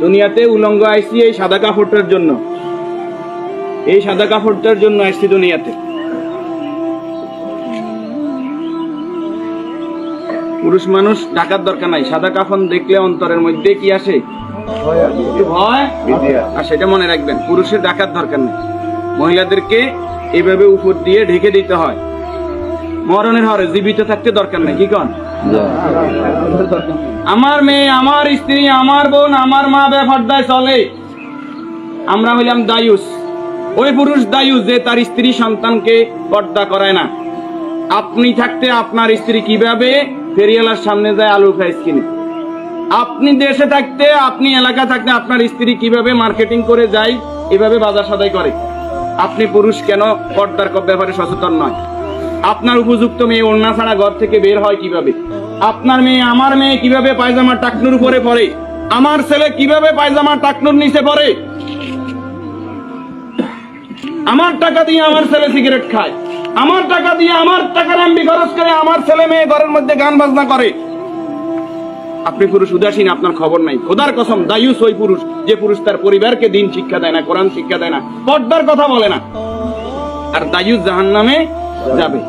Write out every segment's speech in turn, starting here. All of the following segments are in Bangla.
দুনিয়াতে উলঙ্গ আইছি এই সাদা কাপড়টার জন্য, এই সাদা কাপড়টার জন্য আসছি দুনিয়াতে। পুরুষ মানুষ ঢাকার দরকার নাই, সাদা কাফন দেখলে অন্তরের মধ্যে কি আসে? ভয়। আর সেটা মনে রাখবেন, পুরুষের ঢাকার দরকার নেই, মহিলাদেরকে এইভাবে উপর দিয়ে ঢেকে দিতে হয়। মরণের হরে জীবিত থাকতে দরকার নাই, কি কন? আমার মেয়ে, আমার স্ত্রী, আমার বোন, আমার মা বেপরদায় চলে, আমরা হইলাম দায়ুস। ওই পুরুষ দায়ুস যে তার স্ত্রী সন্তানকে পর্দা করায় না। আপনি থাকতে আপনার স্ত্রী কিভাবে ফেরিওয়ালার সামনে যায় আলু খাইস কিনে, আপনি দেশে থাকতে, আপনি এলাকা থাকতে আপনার স্ত্রী কিভাবে মার্কেটিং করে যায়, এভাবে বাজার সদাই করে, আপনি পুরুষ কেন পর্দার ব্যাপারে সচেতন নয়? আপনার উপযুক্ত মেয়ে ওড়না ছাড়া ঘর থেকে বের হয় কিভাবে? আপনার মেয়ে, আমার মেয়ে কিভাবে পায়জামা টাকনুর উপরে পরে? আমার ছেলে কিভাবে পায়জামা টাকনুর নিচে পরে? আমার টাকা দিয়ে আমার ছেলে সিগারেট খায়, আমার টাকা দিয়ে আমার টাকার এমবি খরচ করে আমার ছেলে মেয়ে ঘরের মধ্যে গান বাজনা করে। আপনি পুরুষ উদাসীন, আপনার খবর নাই। খোদার কসম, দায়ুস ওই পুরুষ যে পুরুষ তার পরিবারকে দিন শিক্ষা দেয় না, কোরআন শিক্ষা দেয় না, পর্দার কথা বলে না। আর দায়ুস জাহান্নামে যাবে।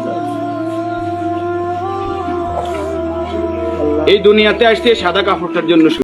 এই দুনিয়াতে আসছে সাদা কাপড়টার জন্য।